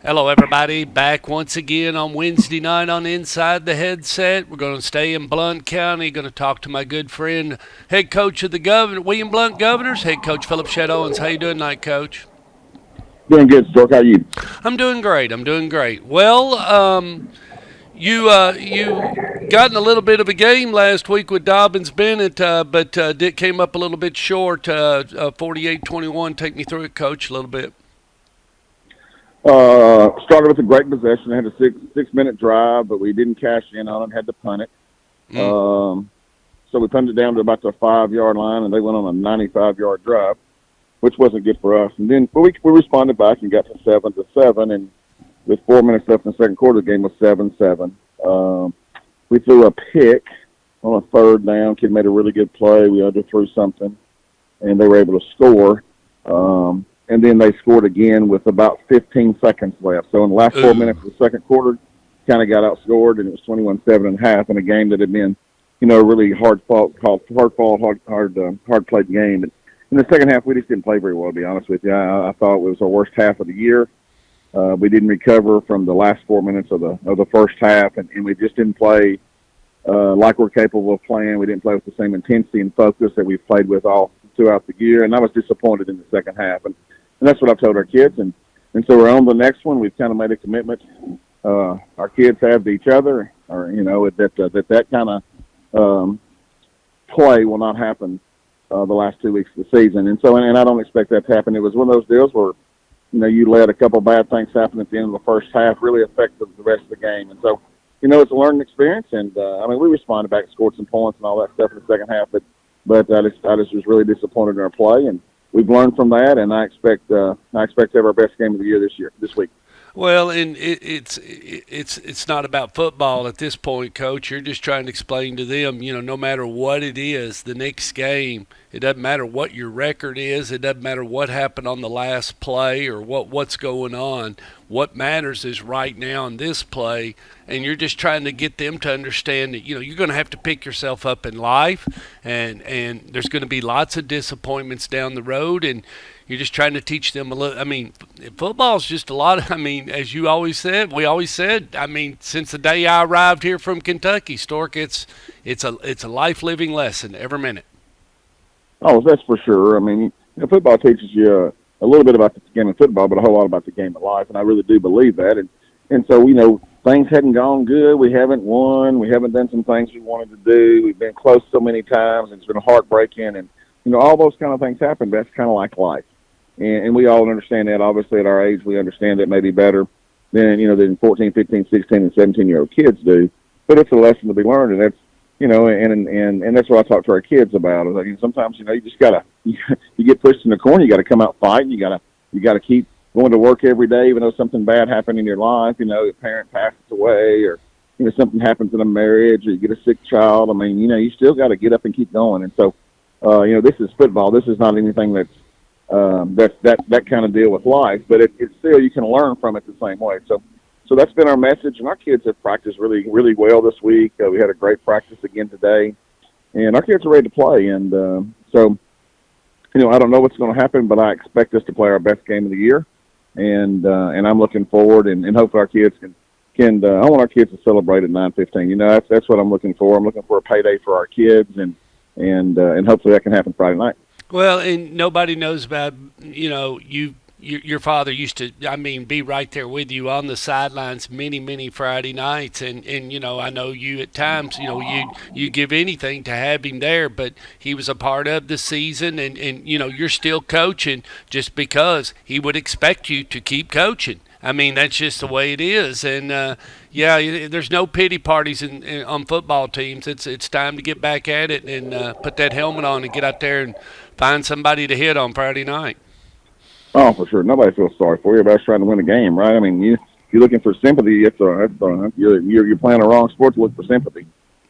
Hello, everybody. Back once again on Wednesday night on Inside the Headset. We're going to stay in Blount County. Going to talk to my good friend, head coach of the William Blount Governors, head coach Philip Shadowens. How you doing tonight, Coach? Doing good, Stork. How are you? I'm doing great. I'm doing great. Well, you got in a little bit of a game last week with Dobbins Bennett, but it came up a little bit short. 48-21. Take me through it, Coach, a little bit. Started with a great possession. Had a six minute drive, but we didn't cash in on it. Had to punt it. Mm. So we punted it down to about the 5 yard line, and they went on a 95 yard drive, which wasn't good for us. And then we responded back and got to 7-7, and with 4 minutes left in the second quarter, the game was 7-7. We threw a pick on a third down. Kid made a really good play. We underthrew something, and they were able to score. And then they scored again with about 15 seconds left. So in the last 4 minutes of the second quarter, kind of got outscored, and it was 21-7 and a half in a game that had been, a really hard played game. But in the second half, we just didn't play very well, to be honest with you. I thought it was our worst half of the year. We didn't recover from the last 4 minutes of the first half, and we just didn't play like we're capable of playing. We didn't play with the same intensity and focus that we've played with all throughout the year, and I was disappointed in the second half. And that's what I've told our kids. And so we're on the next one. We've kind of made a commitment our kids have to each other, or, that kind of play will not happen the last 2 weeks of the season. And so, and I don't expect that to happen. It was one of those deals where, you let a couple bad things happen at the end of the first half really affect the rest of the game. And so, it's a learning experience. And, we responded back, scored some points and all that stuff in the second half, but I just was really disappointed in our play, and we've learned from that, and I expect to have our best game of the year this week. Well, and it's not about football at this point, Coach. You're just trying to explain to them, no matter what it is, the next game, it doesn't matter what your record is, it doesn't matter what happened on the last play or what's going on. What matters is right now in this play, and you're just trying to get them to understand that you're going to have to pick yourself up in life, and there's going to be lots of disappointments down the road, and you're just trying to teach them a little. I mean, football's just a lot of, as you always said, we always said, since the day I arrived here from Kentucky, Stork, it's a life living lesson every minute. Oh, that's for sure. Football teaches you a little bit about the game of football, but a whole lot about the game of life, and I really do believe that. And so, things hadn't gone good. We haven't won. We haven't done some things we wanted to do. We've been close so many times, and it's been heartbreaking. And, all those kind of things happen. That's kind of like life. And we all understand that. Obviously, at our age, we understand it maybe better than 14, 15, 16, and 17-year-old kids do. But it's a lesson to be learned, and that's, and that's what I talk to our kids about. Sometimes, you just gotta you get pushed in the corner. You got to come out fighting. You gotta keep going to work every day, even though something bad happened in your life. A parent passes away, or something happens in a marriage, or you get a sick child. You still got to get up and keep going. And so, this is football. This is not anything that's that kind of deal with life, but it's still, you can learn from it the same way. So that's been our message, and our kids have practiced really, really well this week. We had a great practice again today, and our kids are ready to play. And so, I don't know what's going to happen, but I expect us to play our best game of the year, and I'm looking forward, and hopefully our kids can. I want our kids to celebrate at 9:15. That's what I'm looking for. I'm looking for a payday for our kids, and hopefully that can happen Friday night. Well, and nobody knows about, your father used to, be right there with you on the sidelines many Friday nights, and I know you at times, you give anything to have him there, but he was a part of the season, and you're still coaching just because he would expect you to keep coaching. That's just the way it is, and there's no pity parties on football teams. It's time to get back at it and put that helmet on and get out there and find somebody to hit on Friday night. Oh, for sure. Nobody feels sorry for you. Everybody's trying to win a game, right? You're looking for sympathy. You're playing the wrong sport to look for sympathy.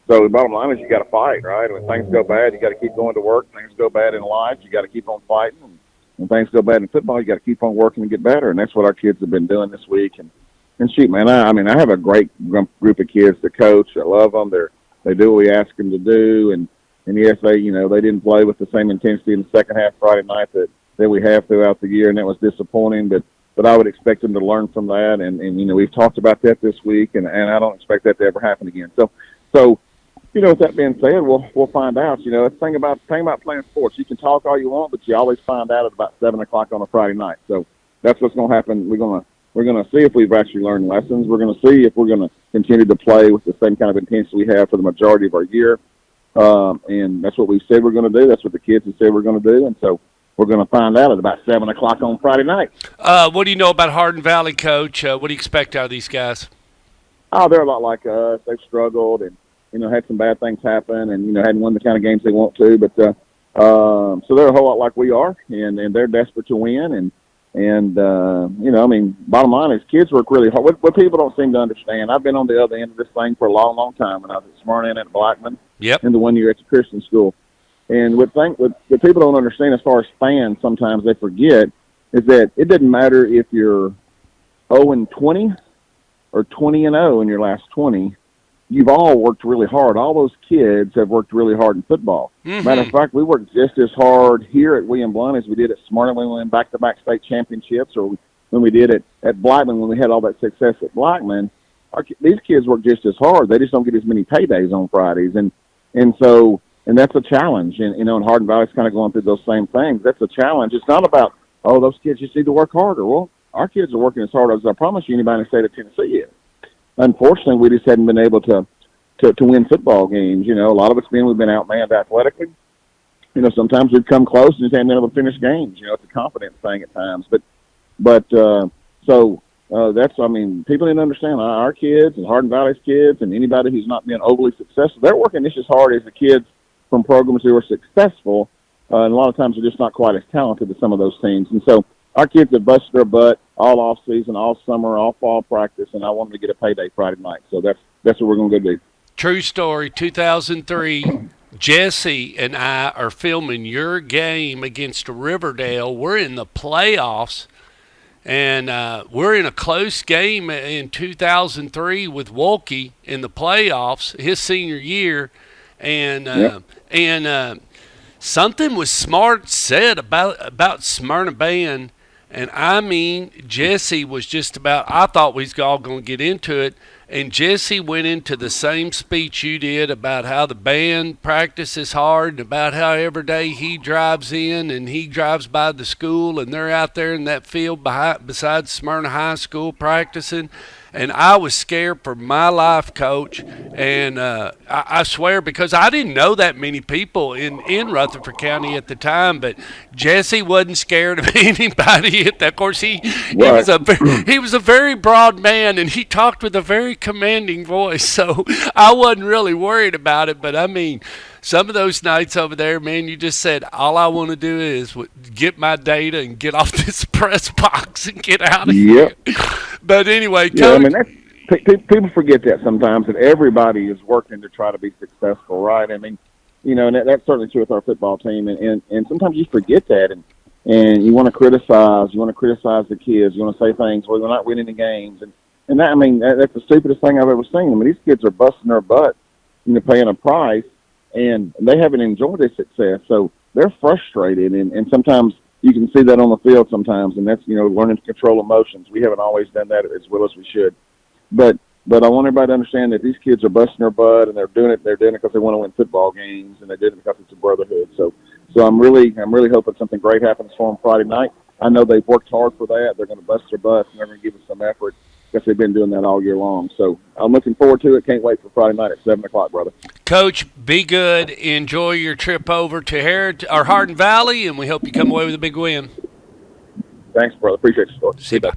So the bottom line is you got to fight, right? When things go bad, you got to keep going to work. Things go bad in life, you got to keep on fighting. And when things go bad in football, you got to keep on working and get better. And that's what our kids have been doing this week. And shoot, man, I have a great group of kids to coach. I love them. They do what we ask them to do. And yes, they didn't play with the same intensity in the second half Friday night that we have throughout the year, and that was disappointing. But but I would expect them to learn from that. And we've talked about that this week, and I don't expect that to ever happen again. So with that being said, we'll find out. It's the thing about playing sports. You can talk all you want, but you always find out at about 7 o'clock on a Friday night. So that's what's going to happen. We're gonna see if we've actually learned lessons. We're going to see if we're going to continue to play with the same kind of intensity we have for the majority of our year. And that's what we said we're going to do. That's what the kids have said we're going to do. And so we're going to find out at about 7 o'clock on Friday night. What do you know about Hardin Valley, Coach? What do you expect out of these guys? Oh, they're a lot like us. They've struggled and had some bad things happen, and hadn't won the kind of games they want to. But so they're a whole lot like we are, and they're desperate to win. Bottom line is kids work really hard. What people don't seem to understand. I've been on the other end of this thing for a long, long time. When I was at Smyrna and at Blackman, and the 1 year at the Christian school. And what people don't understand as far as fans, sometimes they forget, is that it doesn't matter if you're 0-20 or 20-0 in your last 20. You've all worked really hard. All those kids have worked really hard in football. Mm-hmm. Matter of fact, we worked just as hard here at William Blount as we did at Smyrna when we won back-to-back state championships, or when we did it at Blackman when we had all that success at Blackman. These kids work just as hard. They just don't get as many paydays on Fridays, and that's a challenge. And Hardin Valley's kind of going through those same things. That's a challenge. It's not about those kids just need to work harder. Well, our kids are working as hard as I promise you anybody in the state of Tennessee is. Unfortunately, we just hadn't been able to win football games. A lot of it's been we've been outmanned athletically. Sometimes we've come close and just haven't been able to finish games. It's a confidence thing at times. But that's, people didn't understand our kids and Hardin Valley's kids and anybody who's not been overly successful. They're working just as hard as the kids from programs who are successful. And a lot of times they're just not quite as talented as some of those teams. And so our kids have busted their butt all off season, all summer, all fall practice, and I want them to get a payday Friday night. So that's what we're going to go do. True story. 2003, Jesse and I are filming your game against Riverdale. We're in the playoffs, and we're in a close game in 2003 with Wolke in the playoffs, his senior year, and something was smart said about Smyrna Band. And Jesse was just about, I thought we was all going to get into it. And Jesse went into the same speech you did about how the band practices hard and about how every day he drives in and he drives by the school and they're out there in that field beside Smyrna High School practicing. And I was scared for my life, Coach. And I swear, because I didn't know that many people in Rutherford County at the time, but Jesse wasn't scared of anybody. Of course, he was a very broad man, and he talked with a very commanding voice. So I wasn't really worried about it. But, some of those nights over there, man, you just said, all I want to do is get my data and get off this press box and get out of here. But anyway, Coach, people forget that sometimes, that everybody is working to try to be successful, right? And that's certainly true with our football team. And sometimes you forget that, and you want to criticize. You want to criticize the kids. You want to say things, well, we're not winning the games. And that's the stupidest thing I've ever seen. These kids are busting their butt, paying a price. And they haven't enjoyed their success, so they're frustrated. And sometimes you can see that on the field sometimes, and that's, learning to control emotions. We haven't always done that as well as we should. But I want everybody to understand that these kids are busting their butt, and they're doing it because they want to win football games, and they did it because it's a brotherhood. So I'm really hoping something great happens for them Friday night. I know they've worked hard for that. They're going to bust their butts, and they're going to give us some effort, because they've been doing that all year long. So I'm looking forward to it. Can't wait for Friday night at 7 o'clock, brother. Coach, be good. Enjoy your trip over to Hardin Valley, and we hope you come away with a big win. Thanks, brother. Appreciate your support. See you, bye.